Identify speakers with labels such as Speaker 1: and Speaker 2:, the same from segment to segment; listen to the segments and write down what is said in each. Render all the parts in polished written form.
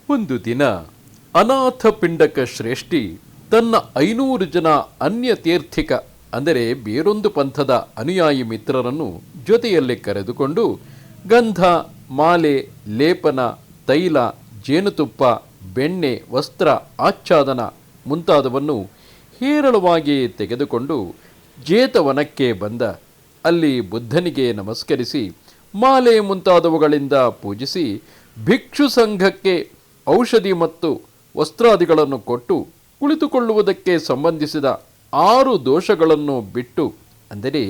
Speaker 1: ಒಂದು ದಿನ ಅನಾಥ ಪಿಂಡಕ ಶ್ರೇಷ್ಠಿ ತನ್ನ 500 ಜನ ಅನ್ಯ ತೀರ್ಥಿಕ ಅಂದರೆ ಬೇರೊಂದು ಪಂಥದ ಅನುಯಾಯಿ ಮಿತ್ರರನ್ನು ಜೊತೆಯಲ್ಲಿ ಕರೆದುಕೊಂಡು ಗಂಧ, ಮಾಲೆ, ಲೇಪನ, ತೈಲ, ಜೇನುತುಪ್ಪ, ಬೆಣ್ಣೆ, ವಸ್ತ್ರ, ಆಚ್ಛಾದನ ಮುಂತಾದವನ್ನು ಹೇರಳವಾಗಿ ತೆಗೆದುಕೊಂಡು ಜೇತವನಕ್ಕೆ ಬಂದ. ಅಲ್ಲಿ ಬುದ್ಧನಿಗೆ ನಮಸ್ಕರಿಸಿ ಮಾಲೆ ಮುಂತಾದವುಗಳಿಂದ ಪೂಜಿಸಿ ಭಿಕ್ಷು ಸಂಘಕ್ಕೆ ಔಷಧಿ ಮತ್ತು ವಸ್ತ್ರಾದಿಗಳನ್ನು ಕೊಟ್ಟು ಕುಳಿತುಕೊಳ್ಳುವುದಕ್ಕೆ ಸಂಬಂಧಿಸಿದ 6 ದೋಷಗಳನ್ನು ಬಿಟ್ಟು, ಅಂದರೆ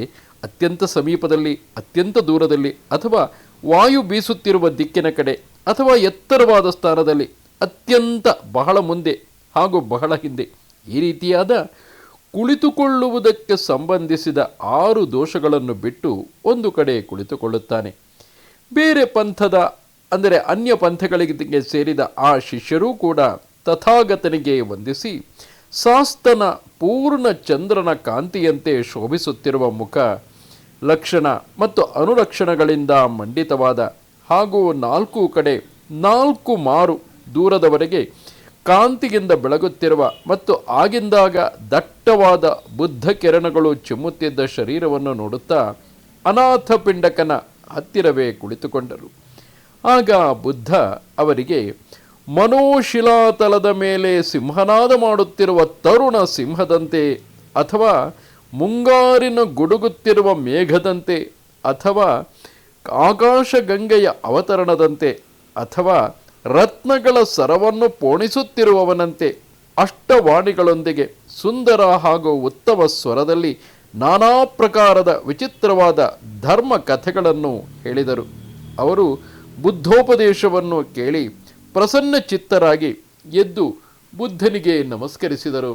Speaker 1: ಅತ್ಯಂತ ಸಮೀಪದಲ್ಲಿ, ಅತ್ಯಂತ ದೂರದಲ್ಲಿ, ಅಥವಾ ವಾಯು ಬೀಸುತ್ತಿರುವ ದಿಕ್ಕಿನ ಕಡೆ, ಅಥವಾ ಎತ್ತರವಾದ ಸ್ಥಾನದಲ್ಲಿ, ಅತ್ಯಂತ ಬಹಳ ಮುಂದೆ ಹಾಗೂ ಬಹಳ ಹಿಂದೆ, ಈ ರೀತಿಯಾದ ಕುಳಿತುಕೊಳ್ಳುವುದಕ್ಕೆ ಸಂಬಂಧಿಸಿದ 6 ದೋಷಗಳನ್ನು ಬಿಟ್ಟು ಒಂದು ಕಡೆ ಕುಳಿತುಕೊಳ್ಳುತ್ತಾನೆ. ಬೇರೆ ಪಂಥದ ಅಂದರೆ ಅನ್ಯ ಪಂಥಗಳಿಗೆ ಸೇರಿದ ಆ ಶಿಷ್ಯರೂ ಕೂಡ ತಥಾಗತನಿಗೆ ವಂದಿಸಿ ಶಾಸ್ತನ ಪೂರ್ಣ ಚಂದ್ರನ ಕಾಂತಿಯಂತೆ ಶೋಭಿಸುತ್ತಿರುವ ಮುಖ, ಲಕ್ಷಣ ಮತ್ತು ಅನುಲಕ್ಷಣಗಳಿಂದ ಮಂಡಿತವಾದ ಹಾಗೂ 4 ಕಡೆ 4 ಮಾರು ದೂರದವರೆಗೆ ಕಾಂತಿಯಿಂದ ಬೆಳಗುತ್ತಿರುವ ಮತ್ತು ಆಗಿಂದಾಗ ದಟ್ಟವಾದ ಬುದ್ಧ ಕಿರಣಗಳು ಚಿಮ್ಮುತ್ತಿದ್ದ ಶರೀರವನ್ನು ನೋಡುತ್ತಾ ಅನಾಥ ಪಿಂಡಕನ ಹತ್ತಿರವೇ ಕುಳಿತುಕೊಂಡರು. ಆಗ ಬುದ್ಧ ಅವರಿಗೆ ಮನೋಶಿಲಾತಲದ ಮೇಲೆ ಸಿಂಹನಾದ ಮಾಡುತ್ತಿರುವ ತರುಣ ಸಿಂಹದಂತೆ, ಅಥವಾ ಮುಂಗಾರಿನ ಗುಡುಗುತ್ತಿರುವ ಮೇಘದಂತೆ, ಅಥವಾ ಆಕಾಶಗಂಗೆಯ ಅವತರಣದಂತೆ, ಅಥವಾ ರತ್ನಗಳ ಸರವನ್ನು ಪೋಣಿಸುತ್ತಿರುವವನಂತೆ ಅಷ್ಟವಾಣಿಗಳೊಂದಿಗೆ ಸುಂದರ ಹಾಗೂ ಉತ್ತಮ ಸ್ವರದಲ್ಲಿ ನಾನಾ ಪ್ರಕಾರದ ವಿಚಿತ್ರವಾದ ಧರ್ಮ ಕಥೆಗಳನ್ನು ಹೇಳಿದರು. ಅವರು ಬುದ್ಧೋಪದೇಶವನ್ನು ಕೇಳಿ ಪ್ರಸನ್ನ ಚಿತ್ತರಾಗಿ ಎದ್ದು ಬುದ್ಧನಿಗೆ ನಮಸ್ಕರಿಸಿದರು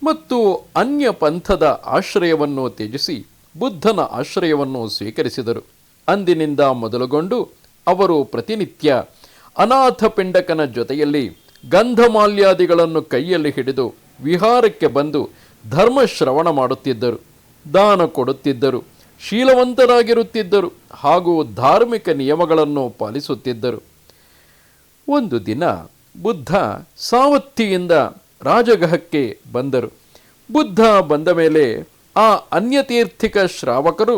Speaker 1: ಮತ್ತು ಅನ್ಯ ಪಂಥದ ಆಶ್ರಯವನ್ನು ತ್ಯಜಿಸಿ ಬುದ್ಧನ ಆಶ್ರಯವನ್ನು ಸ್ವೀಕರಿಸಿದರು. ಅಂದಿನಿಂದ ಮೊದಲುಗೊಂಡು ಅವರು ಪ್ರತಿನಿತ್ಯ ಅನಾಥ ಪಿಂಡಕನ ಜೊತೆಯಲ್ಲಿ ಗಂಧಮಾಲ್ಯಾದಿಗಳನ್ನು ಕೈಯಲ್ಲಿ ಹಿಡಿದು ವಿಹಾರಕ್ಕೆ ಬಂದು ಧರ್ಮ ಶ್ರವಣ ಮಾಡುತ್ತಿದ್ದರು, ದಾನ ಕೊಡುತ್ತಿದ್ದರು, ಶೀಲವಂತರಾಗಿರುತ್ತಿದ್ದರು ಹಾಗೂ ಧಾರ್ಮಿಕ ನಿಯಮಗಳನ್ನು ಪಾಲಿಸುತ್ತಿದ್ದರು. ಒಂದು ದಿನ ಬುದ್ಧ ಸಾವತ್ತಿಯಿಂದ ರಾಜಗೃಹಕ್ಕೆ ಬಂದರು. ಬುದ್ಧ ಬಂದ ಮೇಲೆ ಆ ಅನ್ಯತೀರ್ಥಿಕ ಶ್ರಾವಕರು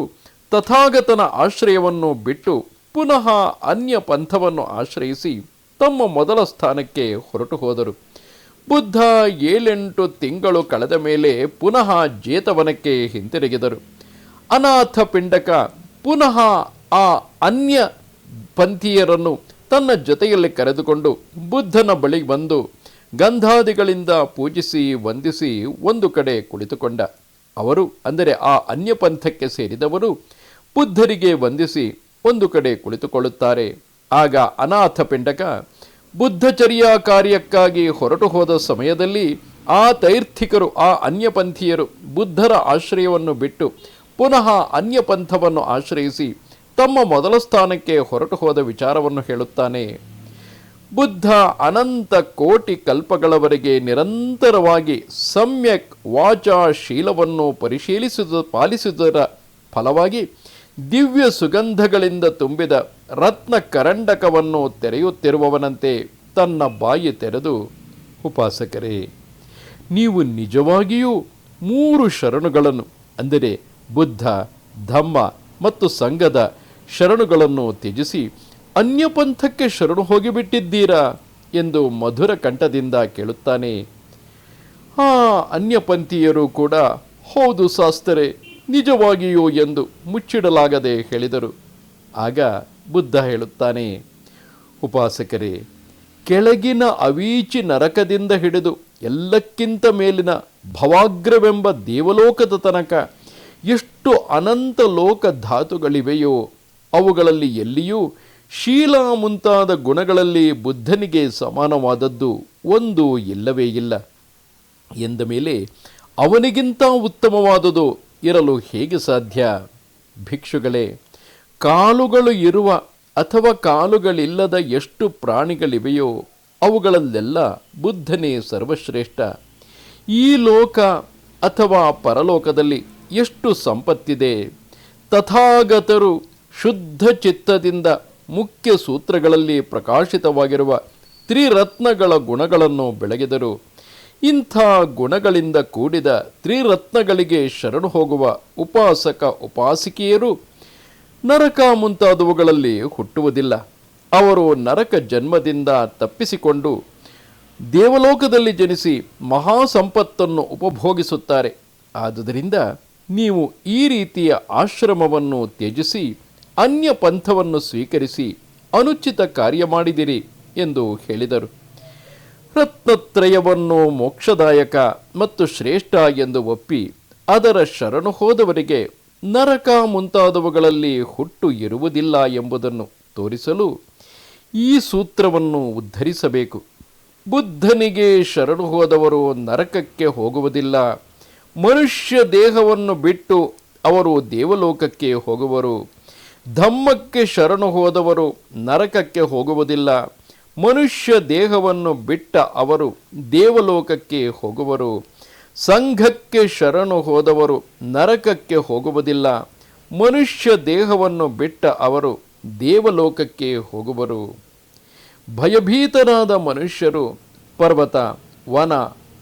Speaker 1: ತಥಾಗತನ ಆಶ್ರಯವನ್ನು ಬಿಟ್ಟು ಪುನಃ ಅನ್ಯ ಪಂಥವನ್ನು ಆಶ್ರಯಿಸಿ ತಮ್ಮ ಮೊದಲ ಸ್ಥಾನಕ್ಕೆ ಹೊರಟು ಹೋದರು. ಬುದ್ಧ 7-8 ತಿಂಗಳು ಕಳೆದ ಮೇಲೆ ಪುನಃ ಜೇತವನಕ್ಕೆ ಹಿಂತಿರುಗಿದರು. ಅನಾಥ ಪಿಂಡಕ ಪುನಃ ಆ ಅನ್ಯ ಪಂಥೀಯರನ್ನು ತನ್ನ ಜೊತೆಯಲ್ಲಿ ಕರೆದುಕೊಂಡು ಬುದ್ಧನ ಬಳಿ ಬಂದು ಗಂಧಾದಿಗಳಿಂದ ಪೂಜಿಸಿ ವಂದಿಸಿ ಒಂದು ಕಡೆ ಕುಳಿತುಕೊಂಡ. ಅವರು ಅಂದರೆ ಆ ಅನ್ಯ ಪಂಥಕ್ಕೆ ಸೇರಿದವರು ಬುದ್ಧರಿಗೆ ವಂದಿಸಿ ಒಂದು ಕಡೆ ಕುಳಿತುಕೊಳ್ಳುತ್ತಾರೆ. ಆಗ ಅನಾಥ ಪಿಂಡಕ ಬುದ್ಧಚರ್ಯಾ ಕಾರ್ಯಕ್ಕಾಗಿ ಹೊರಟು ಹೋದ ಸಮಯದಲ್ಲಿ ಆ ತೈರ್ಥಿಕರು, ಆ ಅನ್ಯಪಂಥೀಯರು ಬುದ್ಧರ ಆಶ್ರಯವನ್ನು ಬಿಟ್ಟು ಪುನಃ ಅನ್ಯ ಪಂಥವನ್ನು ಆಶ್ರಯಿಸಿ ತಮ್ಮ ಮೊದಲ ಸ್ಥಾನಕ್ಕೆ ಹೊರಟು ಹೋದ ವಿಚಾರವನ್ನು ಹೇಳುತ್ತಾನೆ. ಬುದ್ಧ ಅನಂತ ಕೋಟಿ ಕಲ್ಪಗಳವರೆಗೆ ನಿರಂತರವಾಗಿ ಸಮ್ಯಕ್ ವಾಚಾ ಶೀಲವನ್ನು ಪಾಲಿಸಿದರ ಫಲವಾಗಿ ದಿವ್ಯ ಸುಗಂಧಗಳಿಂದ ತುಂಬಿದ ರತ್ನ ಕರಂಡಕವನ್ನು ತೆರೆಯುತ್ತಿರುವವನಂತೆ ತನ್ನ ಬಾಯಿ ತೆರೆದು, ಉಪಾಸಕರೇ, ನೀವು ನಿಜವಾಗಿಯೂ 3 ಶರಣುಗಳನ್ನು ಅಂದರೆ ಬುದ್ಧ, ಧಮ್ಮ ಮತ್ತು ಸಂಘದ ಶರಣುಗಳನ್ನು ತ್ಯಜಿಸಿ ಅನ್ಯಪಂಥಕ್ಕೆ ಶರಣು ಹೋಗಿಬಿಟ್ಟಿದ್ದೀರಾ ಎಂದು ಮಧುರ ಕಂಠದಿಂದ ಕೇಳುತ್ತಾನೆ. ಆ ಅನ್ಯಪಂಥೀಯರು ಕೂಡ ಹೌದು ಶಾಸ್ತ್ರೆ, ನಿಜವಾಗಿಯೂ ಎಂದು ಮುಚ್ಚಿಡಲಾಗದೆ ಹೇಳಿದರು. ಆಗ ಬುದ್ಧ ಹೇಳುತ್ತಾನೆ, ಉಪಾಸಕರೇ, ಕೆಳಗಿನ ಅವೀಚಿ ನರಕದಿಂದ ಹಿಡಿದು ಎಲ್ಲಕ್ಕಿಂತ ಮೇಲಿನ ಭವಾಗ್ರವೆಂಬ ದೇವಲೋಕದ ತನಕ ಎಷ್ಟು ಅನಂತ ಲೋಕ ಧಾತುಗಳಿವೆಯೋ ಅವುಗಳಲ್ಲಿ ಎಲ್ಲಿಯೂ ಶೀಲ ಮುಂತಾದ ಗುಣಗಳಲ್ಲಿ ಬುದ್ಧನಿಗೆ ಸಮಾನವಾದದ್ದು ಒಂದು ಇಲ್ಲವೇ ಇಲ್ಲ. ಎಂದ ಮೇಲೆ ಅವನಿಗಿಂತ ಉತ್ತಮವಾದುದು ಇರಲು ಹೇಗೆ ಸಾಧ್ಯ? ಭಿಕ್ಷುಗಳೇ, ಕಾಲುಗಳು ಇರುವ ಅಥವಾ ಕಾಲುಗಳಿಲ್ಲದ ಎಷ್ಟು ಪ್ರಾಣಿಗಳಿವೆಯೋ ಅವುಗಳಲ್ಲೆಲ್ಲ ಬುದ್ಧನೇ ಸರ್ವಶ್ರೇಷ್ಠ. ಈ ಲೋಕ ಅಥವಾ ಪರಲೋಕದಲ್ಲಿ ಎಷ್ಟು ಸಂಪತ್ತಿದೆ. ತಥಾಗತರು ಶುದ್ಧ ಚಿತ್ತದಿಂದ ಮುಖ್ಯ ಸೂತ್ರಗಳಲ್ಲಿ ಪ್ರಕಾಶಿತವಾಗಿರುವ ತ್ರಿರತ್ನಗಳ ಗುಣಗಳನ್ನು ಬೆಳಗಿದರು. ಇಂಥ ಗುಣಗಳಿಂದ ಕೂಡಿದ ತ್ರಿರತ್ನಗಳಿಗೆ ಶರಣು ಹೋಗುವ ಉಪಾಸಕ ಉಪಾಸಿಕೆಯರು ನರಕ ಮುಂತಾದವುಗಳಲ್ಲಿ ಹುಟ್ಟುವುದಿಲ್ಲ. ಅವರು ನರಕ ಜನ್ಮದಿಂದ ತಪ್ಪಿಸಿಕೊಂಡು ದೇವಲೋಕದಲ್ಲಿ ಜನಿಸಿ ಮಹಾಸಂಪತ್ತನ್ನು ಉಪಭೋಗಿಸುತ್ತಾರೆ. ಆದುದರಿಂದ ನೀವು ಈ ರೀತಿಯ ಆಶ್ರಮವನ್ನು ತ್ಯಜಿಸಿ ಅನ್ಯ ಪಂಥವನ್ನು ಸ್ವೀಕರಿಸಿ ಅನುಚಿತ ಕಾರ್ಯ ಮಾಡಿದಿರಿ ಎಂದು ಹೇಳಿದರು. ರತ್ನತ್ರಯವನ್ನು ಮೋಕ್ಷದಾಯಕ ಮತ್ತು ಶ್ರೇಷ್ಠ ಎಂದು ಒಪ್ಪಿ ಅದರ ಶರಣು ಹೋದವರಿಗೆ ನರಕ ಮುಂತಾದವುಗಳಲ್ಲಿ ಹುಟ್ಟು ಇರುವುದಿಲ್ಲ ಎಂಬುದನ್ನು ತೋರಿಸಲು ಈ ಸೂತ್ರವನ್ನು ಉದ್ಧರಿಸಬೇಕು. ಬುದ್ಧನಿಗೆ ಶರಣು ಹೋದವರು ನರಕಕ್ಕೆ ಹೋಗುವುದಿಲ್ಲ. ಮನುಷ್ಯ ದೇಹವನ್ನು ಬಿಟ್ಟು ಅವರು ದೇವಲೋಕಕ್ಕೆ ಹೋಗುವರು. ಧಮ್ಮಕ್ಕೆ ಶರಣು ಹೋದವರು ನರಕಕ್ಕೆ ಹೋಗುವುದಿಲ್ಲ. ಮನುಷ್ಯ ದೇಹವನ್ನು ಬಿಟ್ಟ ಅವರು ದೇವಲೋಕಕ್ಕೆ ಹೋಗುವರು. ಸಂಘಕ್ಕೆ ಶರಣು ಹೋದವರು ನರಕಕ್ಕೆ ಹೋಗುವುದಿಲ್ಲ. ಮನುಷ್ಯ ದೇಹವನ್ನು ಬಿಟ್ಟ ಅವರು ದೇವಲೋಕಕ್ಕೆ ಹೋಗುವರು. ಭಯಭೀತರಾದ ಮನುಷ್ಯರು ಪರ್ವತ, ವನ,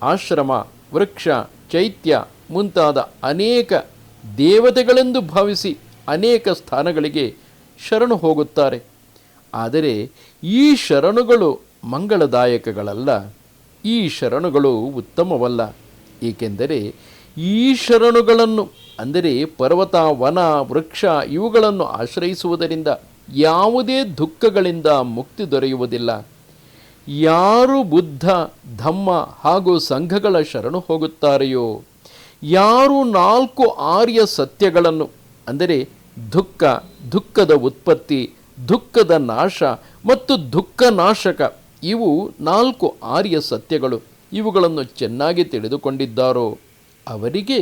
Speaker 1: ಆಶ್ರಮ, ವೃಕ್ಷ, ಚೈತ್ಯ ಮುಂತಾದ ಅನೇಕ ದೇವತೆಗಳೆಂದು ಭಾವಿಸಿ ಅನೇಕ ಸ್ಥಾನಗಳಿಗೆ ಶರಣು ಹೋಗುತ್ತಾರೆ. ಆದರೆ ಈ ಶರಣುಗಳು ಮಂಗಳದಾಯಕಗಳಲ್ಲ. ಈ ಶರಣುಗಳು ಉತ್ತಮವಲ್ಲ. ಏಕೆಂದರೆ ಈ ಶರಣುಗಳನ್ನು ಅಂದರೆ ಪರ್ವತ, ವನ, ವೃಕ್ಷ ಇವುಗಳನ್ನು ಆಶ್ರಯಿಸುವುದರಿಂದ ಯಾವುದೇ ದುಃಖಗಳಿಂದ ಮುಕ್ತಿ ದೊರೆಯುವುದಿಲ್ಲ. ಯಾರು ಬುದ್ಧ, ಧಮ್ಮ ಹಾಗೂ ಸಂಘಗಳ ಶರಣು ಹೋಗುತ್ತಾರೆಯೋ, ಯಾರು 4 ಆರ್ಯ ಸತ್ಯಗಳನ್ನು ಅಂದರೆ ದುಃಖ, ದುಃಖದ ಉತ್ಪತ್ತಿ, ದುಃಖದ ನಾಶ ಮತ್ತು ದುಃಖ ನಾಶಕ ಇವು 4 ಆರ್ಯ ಸತ್ಯಗಳು ಇವುಗಳನ್ನು ಚೆನ್ನಾಗಿ ತಿಳಿದುಕೊಂಡಿದ್ದಾರೋ ಅವರಿಗೆ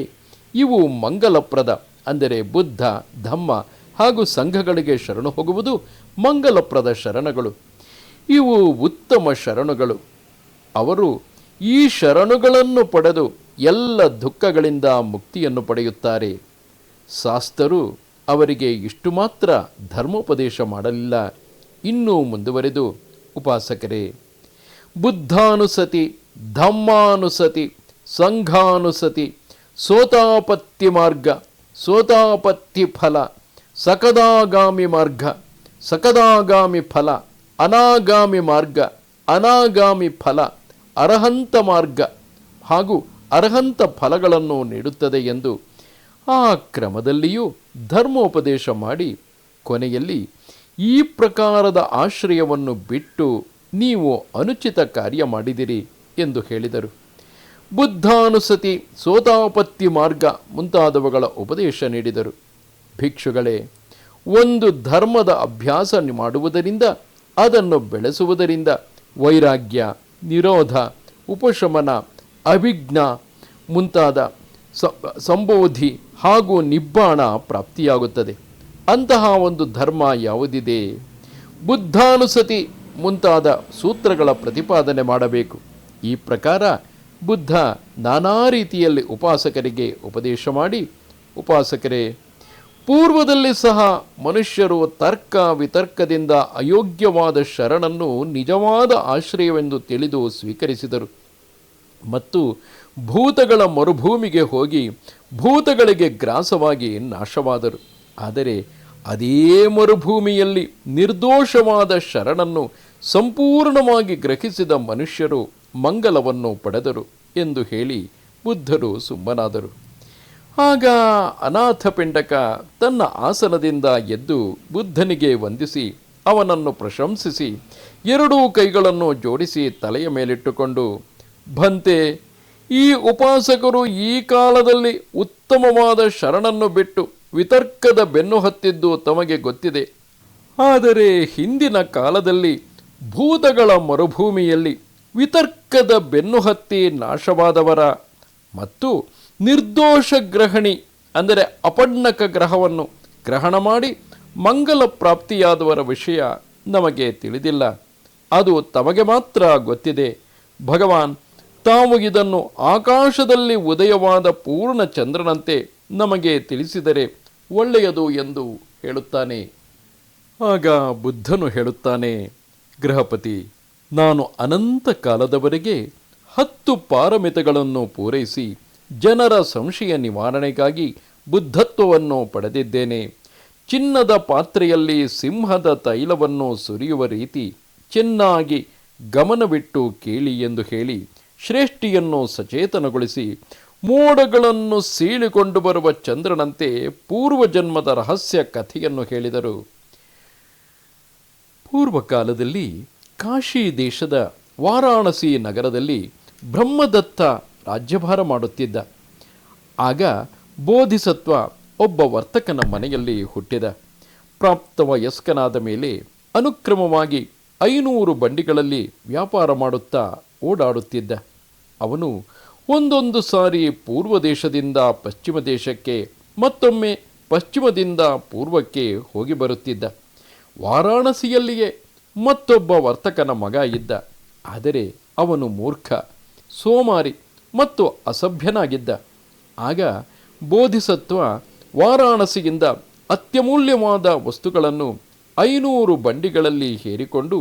Speaker 1: ಇವು ಮಂಗಲಪ್ರದ ಅಂದರೆ ಬುದ್ಧ, ಧಮ್ಮ ಹಾಗೂ ಸಂಘಗಳಿಗೆ ಶರಣು ಹೋಗುವುದು ಮಂಗಲಪ್ರದ ಶರಣಗಳು. ಇವು ಉತ್ತಮ ಶರಣುಗಳು. ಅವರು ಈ ಶರಣುಗಳನ್ನು ಪಡೆದು ಎಲ್ಲ ದುಃಖಗಳಿಂದ ಮುಕ್ತಿಯನ್ನು ಪಡೆಯುತ್ತಾರೆ. ಶಾಸ್ತರು ಅವರಿಗೆ ಇಷ್ಟು ಮಾತ್ರ ಧರ್ಮೋಪದೇಶ ಮಾಡಲಿಲ್ಲ. ಇನ್ನೂ ಮುಂದುವರೆದು, ಉಪಾಸಕರೇ, ಬುದ್ಧಾನುಸತಿ, ಧಮ್ಮಾನುಸತಿ, ಸಂಘಾನುಸತಿ, ಸೋತಾಪತ್ತಿ ಮಾರ್ಗ, ಸೋತಾಪತ್ತಿ ಫಲ, ಸಕದಾಗಾಮಿ ಮಾರ್ಗ, ಸಕದಾಗಾಮಿ ಫಲ, ಅನಾಗಾಮಿ ಮಾರ್ಗ, ಅನಾಗಾಮಿ ಫಲ, ಅರ್ಹಂತ ಮಾರ್ಗ ಹಾಗೂ ಅರ್ಹಂತ ಫಲಗಳನ್ನು ನೀಡುತ್ತದೆ ಎಂದು ಆ ಕ್ರಮದಲ್ಲಿಯೂ ಧರ್ಮೋಪದೇಶ ಮಾಡಿ ಕೊನೆಯಲ್ಲಿ ಈ ಪ್ರಕಾರದ ಆಶ್ರಯವನ್ನು ಬಿಟ್ಟು ನೀವು ಅನುಚಿತ ಕಾರ್ಯ ಮಾಡಿದಿರಿ ಎಂದು ಹೇಳಿದರು. ಬುದ್ಧಾನುಸತಿ, ಸೋತಾಪತ್ತಿ ಮಾರ್ಗ ಮುಂತಾದವುಗಳ ಉಪದೇಶ ನೀಡಿದರು. ಭಿಕ್ಷುಗಳೇ, ಒಂದು ಧರ್ಮದ ಅಭ್ಯಾಸ ಮಾಡುವುದರಿಂದ ಅದನ್ನು ಬೆಳೆಸುವುದರಿಂದ ವೈರಾಗ್ಯ, ನಿರೋಧ, ಉಪಶಮನ, ಅಭಿಜ್ಞಾ ಮುಂತಾದ ಸಂಬೋಧಿ ಹಾಗೂ ನಿಬ್ಬಾಣ ಪ್ರಾಪ್ತಿಯಾಗುತ್ತದೆ. ಅಂತಹ ಒಂದು ಧರ್ಮ ಯಾವುದಿದೆ? ಬುದ್ಧಾನುಸತಿ ಮುಂತಾದ ಸೂತ್ರಗಳ ಪ್ರತಿಪಾದನೆ ಮಾಡಬೇಕು. ಈ ಪ್ರಕಾರ ಬುದ್ಧ ನಾನಾ ರೀತಿಯಲ್ಲಿ ಉಪಾಸಕರಿಗೆ ಉಪದೇಶ ಮಾಡಿ, ಉಪಾಸಕರೇ, ಪೂರ್ವದಲ್ಲಿ ಸಹ ಮನುಷ್ಯರು ತರ್ಕ ವಿತರ್ಕದಿಂದ ಅಯೋಗ್ಯವಾದ ಶರಣನ್ನು ನಿಜವಾದ ಆಶ್ರಯವೆಂದು ತಿಳಿದು ಸ್ವೀಕರಿಸಿದರು ಮತ್ತು ಭೂತಗಳ ಮರುಭೂಮಿಗೆ ಹೋಗಿ ಭೂತಗಳಿಗೆ ಗ್ರಾಸವಾಗಿ ನಾಶವಾದರು. ಆದರೆ ಅದೇ ಮರುಭೂಮಿಯಲ್ಲಿ ನಿರ್ದೋಷವಾದ ಶರಣನ್ನು ಸಂಪೂರ್ಣವಾಗಿ ಗ್ರಹಿಸಿದ ಮನುಷ್ಯರು ಮಂಗಲವನ್ನು ಪಡೆದರು ಎಂದು ಹೇಳಿ ಬುದ್ಧರು ಸುಮ್ಮನಾದರು. ಆಗ ಅನಾಥಪಿಂಡಕ ತನ್ನ ಆಸನದಿಂದ ಎದ್ದು ಬುದ್ಧನಿಗೆ ವಂದಿಸಿ ಅವನನ್ನು ಪ್ರಶಂಸಿಸಿ 2 ಕೈಗಳನ್ನು ಜೋಡಿಸಿ ತಲೆಯ ಮೇಲಿಟ್ಟುಕೊಂಡು, ಭಂತೆ, ಈ ಉಪಾಸಕರು ಈ ಕಾಲದಲ್ಲಿ ಉತ್ತಮವಾದ ಶರಣನ್ನು ಬಿಟ್ಟು ವಿತರ್ಕದ ಬೆನ್ನು ಹತ್ತಿದ್ದು ತಮಗೆ ಗೊತ್ತಿದೆ. ಆದರೆ ಹಿಂದಿನ ಕಾಲದಲ್ಲಿ ಭೂತಗಳ ಮರುಭೂಮಿಯಲ್ಲಿ ವಿತರ್ಕದ ಬೆನ್ನು ಹತ್ತಿ ನಾಶವಾದವರ ಮತ್ತು ನಿರ್ದೋಷ ಗ್ರಹಣಿ ಅಂದರೆ ಅಪಣ್ಣಕ ಗ್ರಹವನ್ನು ಗ್ರಹಣ ಮಾಡಿ ಮಂಗಲ ಪ್ರಾಪ್ತಿಯಾದವರ ವಿಷಯ ನಮಗೆ ತಿಳಿದಿಲ್ಲ. ಅದು ತಮಗೆ ಮಾತ್ರ ಗೊತ್ತಿದೆ. ಭಗವಾನ್ ತಾವು ಇದನ್ನು ಆಕಾಶದಲ್ಲಿ ಉದಯವಾದ ಪೂರ್ಣ ಚಂದ್ರನಂತೆ ನಮಗೆ ತಿಳಿಸಿದರೆ ಒಳ್ಳೆಯದು ಎಂದು ಹೇಳುತ್ತಾನೆ. ಆಗ ಬುದ್ಧನು ಹೇಳುತ್ತಾನೆ, ಗೃಹಪತಿ, ನಾನು ಅನಂತ ಕಾಲದವರೆಗೆ 10 ಪಾರಮಿತಗಳನ್ನು ಪೂರೈಸಿ ಜನರ ಸಂಶಯ ನಿವಾರಣೆಗಾಗಿ ಬುದ್ಧತ್ವವನ್ನು ಪಡೆದಿದ್ದೇನೆ. ಚಿನ್ನದ ಪಾತ್ರೆಯಲ್ಲಿ ಸಿಂಹದ ತೈಲವನ್ನು ಸುರಿಯುವ ರೀತಿ ಚೆನ್ನಾಗಿ ಗಮನವಿಟ್ಟು ಕೇಳಿ ಎಂದು ಹೇಳಿ ಶ್ರೇಷ್ಠಿಯನ್ನು ಸಚೇತನಗೊಳಿಸಿ ಮೋಡಗಳನ್ನು ಸೀಳಿಕೊಂಡು ಬರುವ ಚಂದ್ರನಂತೆ ಪೂರ್ವಜನ್ಮದ ರಹಸ್ಯ ಕಥೆಯನ್ನು ಹೇಳಿದರು. ಪೂರ್ವಕಾಲದಲ್ಲಿ ಕಾಶಿ ದೇಶದ ವಾರಾಣಸಿ ನಗರದಲ್ಲಿ ಬ್ರಹ್ಮದತ್ತ ರಾಜ್ಯಭಾರ ಮಾಡುತ್ತಿದ್ದ. ಆಗ ಬೋಧಿಸತ್ವ ಒಬ್ಬ ವರ್ತಕನ ಮನೆಯಲ್ಲಿ ಹುಟ್ಟಿದ. ಪ್ರಾಪ್ತ ವಯಸ್ಕನಾದ ಮೇಲೆ ಅನುಕ್ರಮವಾಗಿ 500 ಬಂಡಿಗಳಲ್ಲಿ ವ್ಯಾಪಾರ ಮಾಡುತ್ತಾ ಓಡಾಡುತ್ತಿದ್ದ. ಅವನು ಒಂದೊಂದು ಸಾರಿ ಪೂರ್ವ ದೇಶದಿಂದ ಪಶ್ಚಿಮ ದೇಶಕ್ಕೆ, ಮತ್ತೊಮ್ಮೆ ಪಶ್ಚಿಮದಿಂದ ಪೂರ್ವಕ್ಕೆ ಹೋಗಿ ಬರುತ್ತಿದ್ದ. ವಾರಾಣಸಿಯಲ್ಲಿಯೇ ಮತ್ತೊಬ್ಬ ವರ್ತಕನ ಮಗ ಇದ್ದ. ಆದರೆ ಅವನು ಮೂರ್ಖ, ಸೋಮಾರಿ ಮತ್ತು ಅಸಭ್ಯನಾಗಿದ್ದ. ಆಗ ಬೋಧಿಸತ್ವ ವಾರಾಣಸಿಯಿಂದ ಅತ್ಯಮೂಲ್ಯವಾದ ವಸ್ತುಗಳನ್ನು 500 ಬಂಡಿಗಳಲ್ಲಿ ಹೇರಿಕೊಂಡು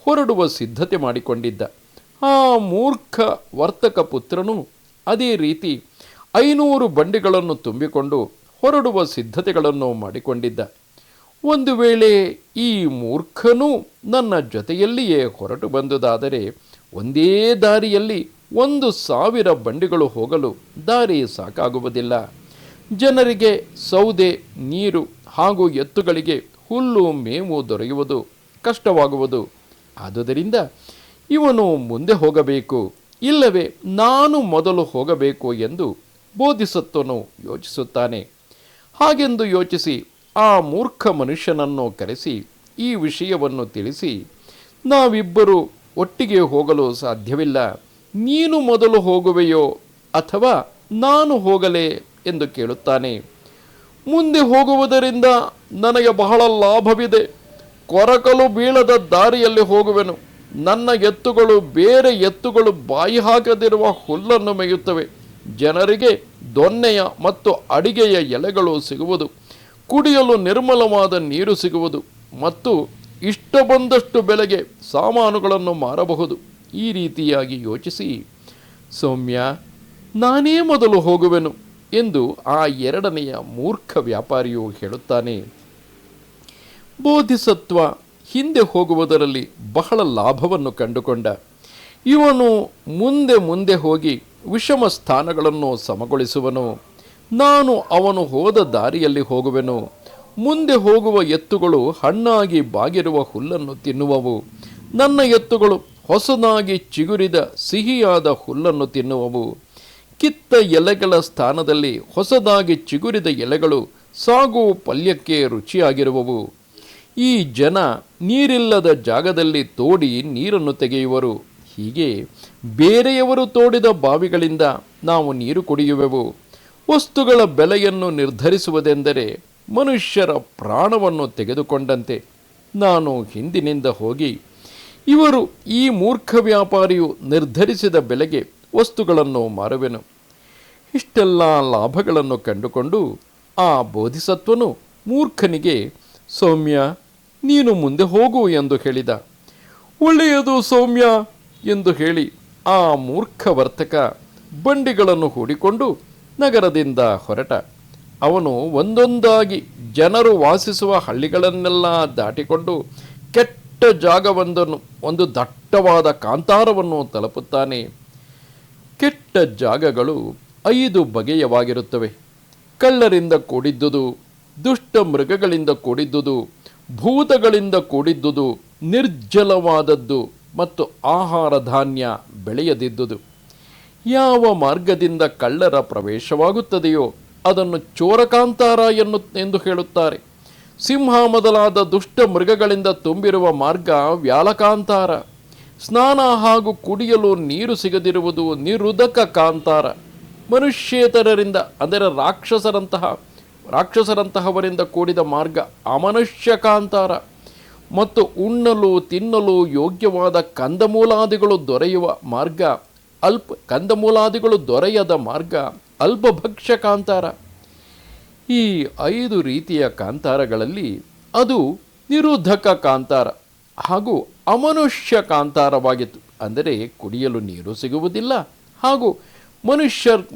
Speaker 1: ಹೊರಡುವ ಸಿದ್ಧತೆ ಮಾಡಿಕೊಂಡಿದ್ದ. ಆ ಮೂರ್ಖ ವರ್ತಕ ಪುತ್ರನು ಅದೇ ರೀತಿ 500 ಬಂಡಿಗಳನ್ನು ತುಂಬಿಕೊಂಡು ಹೊರಡುವ ಸಿದ್ಧತೆಗಳನ್ನು ಮಾಡಿಕೊಂಡಿದ್ದ. ಒಂದು ವೇಳೆ ಈ ಮೂರ್ಖನೂ ನನ್ನ ಜೊತೆಯಲ್ಲಿಯೇ ಹೊರಟು ಬಂದುದಾದರೆ ಒಂದೇ ದಾರಿಯಲ್ಲಿ 1,000 ಬಂಡಿಗಳು ಹೋಗಲು ದಾರಿ ಸಾಕಾಗುವುದಿಲ್ಲ. ಜನರಿಗೆ ಸೌದೆ, ನೀರು ಹಾಗೂ ಎತ್ತುಗಳಿಗೆ ಹುಲ್ಲು ಮೇವು ದೊರೆಯುವುದು ಕಷ್ಟವಾಗುವುದು. ಆದುದರಿಂದ ಇವನು ಮುಂದೆ ಹೋಗಬೇಕು, ಇಲ್ಲವೇ ನಾನು ಮೊದಲು ಹೋಗಬೇಕು ಎಂದು ಬೋಧಿಸತ್ವನು ಯೋಚಿಸುತ್ತಾನೆ. ಹಾಗೆಂದು ಯೋಚಿಸಿ ಆ ಮೂರ್ಖ ಮನುಷ್ಯನನ್ನು ಕರೆಸಿ ಈ ವಿಷಯವನ್ನು ತಿಳಿಸಿ, ನಾವಿಬ್ಬರು ಒಟ್ಟಿಗೆ ಹೋಗಲು ಸಾಧ್ಯವಿಲ್ಲ, ನೀನು ಮೊದಲು ಹೋಗುವೆಯೋ ಅಥವಾ ನಾನು ಹೋಗಲೇ ಎಂದು ಕೇಳುತ್ತಾನೆ. ಮುಂದೆ ಹೋಗುವುದರಿಂದ ನನಗೆ ಬಹಳ ಲಾಭವಿದೆ. ಕೊರಕಲು ಬೀಳದ ದಾರಿಯಲ್ಲಿ ಹೋಗುವೆನು. ನನ್ನ ಎತ್ತುಗಳು ಬೇರೆ ಎತ್ತುಗಳು ಬಾಯಿ ಹಾಕದಿರುವ ಹುಲ್ಲನ್ನು ಮೇಯುತ್ತವೆ. ಜನರಿಗೆ ದೊನ್ನೆಯ ಮತ್ತು ಅಡಿಗೆಯ ಎಲೆಗಳು ಸಿಗುವುದು, ಕುಡಿಯಲು ನಿರ್ಮಲವಾದ ನೀರು ಸಿಗುವುದು ಮತ್ತು ಇಷ್ಟ ಬಂದಷ್ಟು ಬೆಲೆಗೆ ಸಾಮಾನುಗಳನ್ನು ಮಾರಬಹುದು. ಈ ರೀತಿಯಾಗಿ ಯೋಚಿಸಿ, ಸೌಮ್ಯ, ನಾನೇ ಮೊದಲು ಹೋಗುವೆನು ಎಂದು ಆ ಎರಡನೆಯ ಮೂರ್ಖ ವ್ಯಾಪಾರಿಯು ಹೇಳುತ್ತಾನೆ. ಬೋಧಿಸತ್ವ ಹಿಂದೆ ಹೋಗುವುದರಲ್ಲಿ ಬಹಳ ಲಾಭವನ್ನು ಕಂಡುಕೊಂಡ. ಇವನು ಮುಂದೆ ಮುಂದೆ ಹೋಗಿ ವಿಷಮ ಸ್ಥಾನಗಳನ್ನು ಸಮಗೊಳಿಸುವನು. ನಾನು ಅವನು ಹೋದ ದಾರಿಯಲ್ಲಿ ಹೋಗುವೆನು. ಮುಂದೆ ಹೋಗುವ ಎತ್ತುಗಳು ಹಣ್ಣಾಗಿ ಬಾಗಿರುವ ಹುಲ್ಲನ್ನು ತಿನ್ನುವವು. ನನ್ನ ಎತ್ತುಗಳು ಹೊಸದಾಗಿ ಚಿಗುರಿದ ಸಿಹಿಯಾದ ಹುಲ್ಲನ್ನು ತಿನ್ನುವವು. ಕಿತ್ತ ಎಲೆಗಳ ಸ್ಥಾನದಲ್ಲಿ ಹೊಸದಾಗಿ ಚಿಗುರಿದ ಎಲೆಗಳು ಸಾಗು ಪಲ್ಯಕ್ಕೆ ರುಚಿಯಾಗಿರುವವು. ಈ ಜನ ನೀರಿಲ್ಲದ ಜಾಗದಲ್ಲಿ ತೋಡಿ ನೀರನ್ನು ತೆಗೆಯುವರು. ಹೀಗೆ ಬೇರೆಯವರು ತೋಡಿದ ಬಾವಿಗಳಿಂದ ನಾವು ನೀರು ಕುಡಿಯುವೆವು. ವಸ್ತುಗಳ ಬೆಲೆಯನ್ನು ನಿರ್ಧರಿಸುವುದೆಂದರೆ ಮನುಷ್ಯರ ಪ್ರಾಣವನ್ನು ತೆಗೆದುಕೊಂಡಂತೆ. ನಾನು ಹಿಂದಿನಿಂದ ಹೋಗಿ ಇವರು ಈ ಮೂರ್ಖ ವ್ಯಾಪಾರಿಯು ನಿರ್ಧರಿಸಿದ ಬೆಲೆಗೆ ವಸ್ತುಗಳನ್ನು ಮಾರುವೆನು. ಇಷ್ಟೆಲ್ಲ ಲಾಭಗಳನ್ನು ಕಂಡುಕೊಂಡು ಆ ಬೋಧಿಸತ್ವನು ಮೂರ್ಖನಿಗೆ, ಸೌಮ್ಯ, ನೀನು ಮುಂದೆ ಹೋಗು ಎಂದು ಹೇಳಿದ. ಒಳ್ಳೆಯದು ಸೌಮ್ಯ ಎಂದು ಹೇಳಿ ಆ ಮೂರ್ಖ ವರ್ತಕ ಬಂಡಿಗಳನ್ನು ಹೂಡಿಕೊಂಡು ನಗರದಿಂದ ಹೊರಟ. ಅವನು ಒಂದೊಂದಾಗಿ ಜನರು ವಾಸಿಸುವ ಹಳ್ಳಿಗಳನ್ನೆಲ್ಲ ದಾಟಿಕೊಂಡು ಕೆಟ್ಟ ಜಾಗವೊಂದನ್ನು, ಒಂದು ದಟ್ಟವಾದ ಕಾಂತಾರವನ್ನು ತಲುಪುತ್ತಾನೆ. ಕೆಟ್ಟ ಜಾಗಗಳು 5 ಬಗೆಯವಾಗಿರುತ್ತವೆ. ಕಳ್ಳರಿಂದ ಕೂಡಿದ್ದುದು, ದುಷ್ಟ ಮೃಗಗಳಿಂದ ಕೂಡಿದ್ದುದು, ಭೂತಗಳಿಂದ ಕೂಡಿದ್ದುದು, ನಿರ್ಜಲವಾದದ್ದು ಮತ್ತು ಆಹಾರ ಧಾನ್ಯ ಬೆಳೆಯದಿದ್ದುದು. ಯಾವ ಮಾರ್ಗದಿಂದ ಕಳ್ಳರ ಪ್ರವೇಶವಾಗುತ್ತದೆಯೋ ಅದನ್ನು ಚೋರಕಾಂತಾರ ಎಂದು ಹೇಳುತ್ತಾರೆ. ಸಿಂಹ ಮೊದಲಾದ ದುಷ್ಟ ಮೃಗಗಳಿಂದ ತುಂಬಿರುವ ಮಾರ್ಗ ವ್ಯಾಲಕಾಂತಾರ. ಸ್ನಾನ ಹಾಗೂ ಕುಡಿಯಲು ನೀರು ಸಿಗದಿರುವುದು ನಿರುದಕ ಕಾಂತಾರ. ಮನುಷ್ಯೇತರರಿಂದ, ಅಂದರೆ ರಾಕ್ಷಸರಂತಹವರಿಂದ ಕೂಡಿದ ಮಾರ್ಗ ಅಮನುಷ್ಯ ಕಾಂತಾರ. ಮತ್ತು ಉಣ್ಣಲು ತಿನ್ನಲು ಯೋಗ್ಯವಾದ ಕಂದಮೂಲಾದಿಗಳು ದೊರೆಯುವ ಮಾರ್ಗ ಕಂದಮೂಲಾದಿಗಳು ದೊರೆಯದ ಮಾರ್ಗ ಅಲ್ಪಭಕ್ಷ್ಯ ಕಾಂತಾರ. ಈ 5 ರೀತಿಯ ಕಾಂತಾರಗಳಲ್ಲಿ ಅದು ನಿರೋಧಕ ಕಾಂತಾರ, ಹಾಗೂ ಅಮನುಷ್ಯ ಕಾಂತಾರವಾಗಿತ್ತು. ಅಂದರೆ ಕುಡಿಯಲು ನೀರು ಸಿಗುವುದಿಲ್ಲ ಹಾಗೂ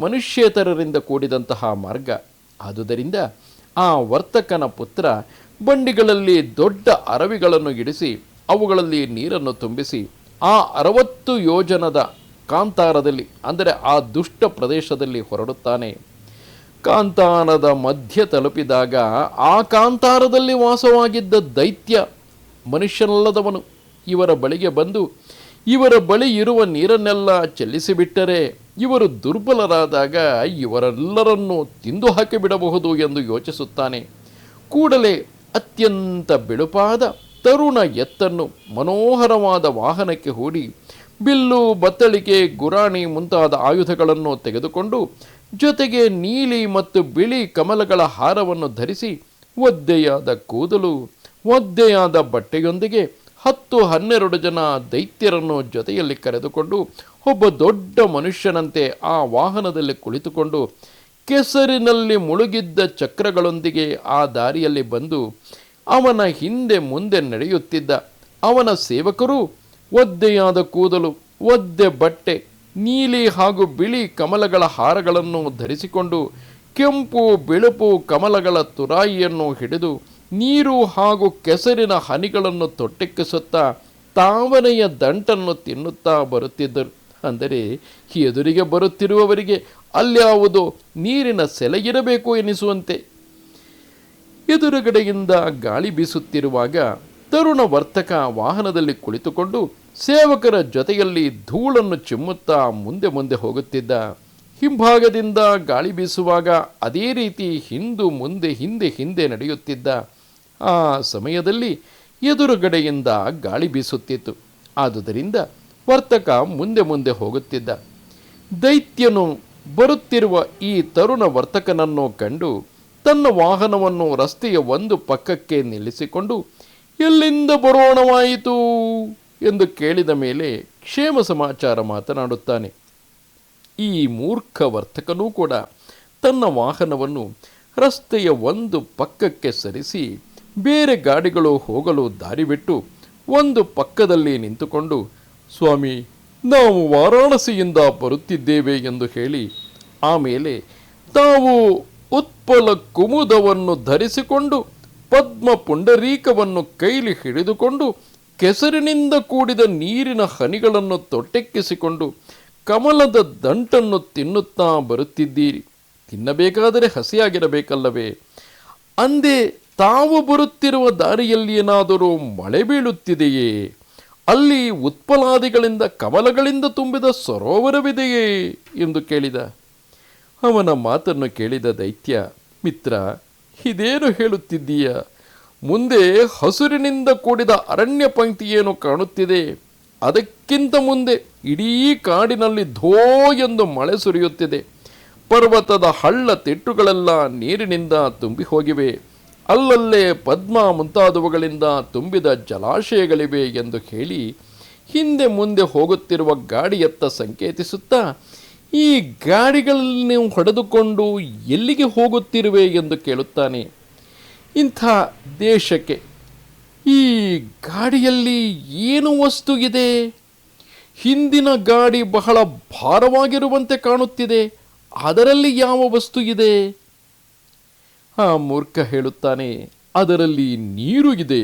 Speaker 1: ಮನುಷ್ಯೇತರರಿಂದ ಕೂಡಿದಂತಹ ಮಾರ್ಗ. ಆದುದರಿಂದ ಆ ವರ್ತಕನ ಪುತ್ರ ಬಂಡಿಗಳಲ್ಲಿ ದೊಡ್ಡ ಅರವಿಗಳನ್ನು ಇಡಿಸಿ ಅವುಗಳಲ್ಲಿ ನೀರನ್ನು ತುಂಬಿಸಿ ಆ 60 ಯೋಜನದ ಕಾಂತಾರದಲ್ಲಿ, ಅಂದರೆ ಆ ದುಷ್ಟ ಪ್ರದೇಶದಲ್ಲಿ ಹೊರಡುತ್ತಾನೆ. ಕಾಂತಾರದ ಮಧ್ಯ ತಲುಪಿದಾಗ ಆ ಕಾಂತಾರದಲ್ಲಿ ವಾಸವಾಗಿದ್ದ ದೈತ್ಯ, ಮನುಷ್ಯನಲ್ಲದವನು, ಇವರ ಬಳಿಗೆ ಬಂದು ಇವರ ಬಳಿ ಇರುವ ನೀರನ್ನೆಲ್ಲ ಚೆಲ್ಲಿಸಿಬಿಟ್ಟರೆ ಇವರು ದುರ್ಬಲರಾದಾಗ ಇವರೆಲ್ಲರನ್ನೂ ತಿಂದು ಹಾಕಿಬಿಡಬಹುದು ಎಂದು ಯೋಚಿಸುತ್ತಾನೆ. ಕೂಡಲೇ ಅತ್ಯಂತ ಬಿಳುಪಾದ ತರುಣ ಎತ್ತನ್ನು ಮನೋಹರವಾದ ವಾಹನಕ್ಕೆ ಹೂಡಿ ಬಿಲ್ಲು, ಬತ್ತಳಿಕೆ, ಗುರಾಣಿ ಮುಂತಾದ ಆಯುಧಗಳನ್ನು ತೆಗೆದುಕೊಂಡು ಜೊತೆಗೆ ನೀಲಿ ಮತ್ತು ಬಿಳಿ ಕಮಲಗಳ ಹಾರವನ್ನು ಧರಿಸಿ ಒದ್ದೆಯಾದ ಕೂದಲು, ಒದ್ದೆಯಾದ ಬಟ್ಟೆಯೊಂದಿಗೆ 10-12 ಜನ ದೈತ್ಯರನ್ನು ಜೊತೆಯಲ್ಲಿ ಕರೆದುಕೊಂಡು ಒಬ್ಬ ದೊಡ್ಡ ಮನುಷ್ಯನಂತೆ ಆ ವಾಹನದಲ್ಲಿ ಕುಳಿತುಕೊಂಡು ಕೆಸರಿನಲ್ಲಿ ಮುಳುಗಿದ್ದ ಚಕ್ರಗಳೊಂದಿಗೆ ಆ ದಾರಿಯಲ್ಲಿ ಬಂದು ಅವನ ಹಿಂದೆ ಮುಂದೆ ನಡೆಯುತ್ತಿದ್ದ ಅವನ ಸೇವಕರು ಒದ್ದೆಯಾದ ಕೂದಲು, ಒದ್ದೆ ಬಟ್ಟೆ, ನೀಲಿ ಹಾಗೂ ಬಿಳಿ ಕಮಲಗಳ ಹಾರಗಳನ್ನು ಧರಿಸಿಕೊಂಡು ಕೆಂಪು ಬಿಳುಪು ಕಮಲಗಳ ತುರಾಯಿಯನ್ನು ಹಿಡಿದು ನೀರು ಹಾಗೂ ಕೆಸರಿನ ಹನಿಗಳನ್ನು ತೊಟ್ಟೆಕ್ಕಿಸುತ್ತಾ ತಾವನೆಯ ದಂಟನ್ನು ತಿನ್ನುತ್ತಾ ಬರುತ್ತಿದ್ದರು. ಅಂದರೆ ಎದುರಿಗೆ ಬರುತ್ತಿರುವವರಿಗೆ ಅಲ್ಯಾವುದೋ ನೀರಿನ ಸೆಲೆಯಿರಬೇಕು ಎನಿಸುವಂತೆ. ಎದುರುಗಡೆಯಿಂದ ಗಾಳಿ ಬೀಸುತ್ತಿರುವಾಗ ತರುಣ ವರ್ತಕ ವಾಹನದಲ್ಲಿ ಕುಳಿತುಕೊಂಡು ಸೇವಕರ ಜೊತೆಯಲ್ಲಿ ಧೂಳನ್ನು ಚಿಮ್ಮುತ್ತಾ ಮುಂದೆ ಮುಂದೆ ಹೋಗುತ್ತಿದ್ದ. ಹಿಂಭಾಗದಿಂದ ಗಾಳಿ ಬೀಸುವಾಗ ಅದೇ ರೀತಿ ಮುಂದೆ ಹಿಂದೆ ನಡೆಯುತ್ತಿದ್ದ. ಆ ಸಮಯದಲ್ಲಿ ಎದುರುಗಡೆಯಿಂದ ಗಾಳಿ ಬೀಸುತ್ತಿತ್ತು. ಆದುದರಿಂದ ವರ್ತಕ ಮುಂದೆ ಮುಂದೆ ಹೋಗುತ್ತಿದ್ದ. ದೈತ್ಯನು ಬರುತ್ತಿರುವ ಈ ತರುಣ ವರ್ತಕನನ್ನು ಕಂಡು ತನ್ನ ವಾಹನವನ್ನು ರಸ್ತೆಯ ಒಂದು ಪಕ್ಕಕ್ಕೆ ನಿಲ್ಲಿಸಿಕೊಂಡು ಎಲ್ಲಿಂದ ಬರೋಣವಾಯಿತು ಎಂದು ಕೇಳಿದ ಮೇಲೆ ಕ್ಷೇಮ ಸಮಾಚಾರ ಮಾತನಾಡುತ್ತಾನೆ. ಈ ಮೂರ್ಖ ವರ್ತಕನೂ ಕೂಡ ತನ್ನ ವಾಹನವನ್ನು ರಸ್ತೆಯ ಒಂದು ಪಕ್ಕಕ್ಕೆ ಸರಿಸಿ ಬೇರೆ ಗಾಡಿಗಳು ಹೋಗಲು ದಾರಿ ಬಿಟ್ಟು ಒಂದು ಪಕ್ಕದಲ್ಲಿ ನಿಂತುಕೊಂಡು, ಸ್ವಾಮಿ, ನಾವು ವಾರಾಣಸಿಯಿಂದ ಬರುತ್ತಿದ್ದೇವೆ ಎಂದು ಹೇಳಿ ಆಮೇಲೆ ತಾವು ಉತ್ಪಲ ಕುಮುದವನ್ನು ಧರಿಸಿಕೊಂಡು ಪದ್ಮ ಪುಂಡರೀಕವನ್ನು ಕೈಲಿ ಹಿಡಿದುಕೊಂಡು ಕೆಸರಿನಿಂದ ಕೂಡಿದ ನೀರಿನ ಹನಿಗಳನ್ನು ತೊಟ್ಟೆಕ್ಕಿಸಿಕೊಂಡು ಕಮಲದ ದಂಟನ್ನು ತಿನ್ನುತ್ತಾ ಬರುತ್ತಿದ್ದೀರಿ. ತಿನ್ನಬೇಕಾದರೆ ಹಸಿಯಾಗಿರಬೇಕಲ್ಲವೇ? ಅಂದೇ ತಾವು ಬರುತ್ತಿರುವ ದಾರಿಯಲ್ಲಿ ಏನಾದರೂ ಮಳೆ ಬೀಳುತ್ತಿದೆಯೇ? ಅಲ್ಲಿ ಉತ್ಪಲಾದಿಗಳಿಂದ ಕಮಲಗಳಿಂದ ತುಂಬಿದ ಸರೋವರವಿದೆಯೇ ಎಂದು ಕೇಳಿದ. ಅವನ ಮಾತನ್ನು ಕೇಳಿದ ದೈತ್ಯ, ಮಿತ್ರ, ಇದೇನು ಹೇಳುತ್ತಿದ್ದೀಯ? ಮುಂದೆ ಹಸುರಿನಿಂದ ಕೂಡಿದ ಅರಣ್ಯ ಪಂಕ್ತಿಯೇನು ಕಾಣುತ್ತಿದೆ. ಅದಕ್ಕಿಂತ ಮುಂದೆ ಇಡೀ ಕಾಡಿನಲ್ಲಿ ಧೋ ಎಂದು ಮಳೆ ಸುರಿಯುತ್ತಿದೆ. ಪರ್ವತದ ಹಳ್ಳ ತಿಟ್ಟುಗಳೆಲ್ಲ ನೀರಿನಿಂದ ತುಂಬಿ ಹೋಗಿವೆ. ಅಲ್ಲಲ್ಲೇ ಪದ್ಮ ಮುಂತಾದವುಗಳಿಂದ ತುಂಬಿದ ಜಲಾಶಯಗಳಿವೆ ಎಂದು ಹೇಳಿ ಹಿಂದೆ ಮುಂದೆ ಹೋಗುತ್ತಿರುವ ಗಾಡಿಯತ್ತ ಸಂಕೇತಿಸುತ್ತಾ, ಈ ಗಾಡಿಗಳಲ್ಲಿ ನೀವು ಹೊಡೆದುಕೊಂಡು ಎಲ್ಲಿಗೆ ಹೋಗುತ್ತಿರುವೆ ಎಂದು ಕೇಳುತ್ತಾನೆ. ಇಂಥ ದೇಶಕ್ಕೆ ಈ ಗಾಡಿಯಲ್ಲಿ ಏನು ವಸ್ತು ಇದೆ? ಹಿಂದಿನ ಗಾಡಿ ಬಹಳ ಭಾರವಾಗಿರುವಂತೆ ಕಾಣುತ್ತಿದೆ. ಅದರಲ್ಲಿ ಯಾವ ವಸ್ತು ಇದೆ? ಆ ಮೂರ್ಖ ಹೇಳುತ್ತಾನೆ, ಅದರಲ್ಲಿ ನೀರು ಇದೆ.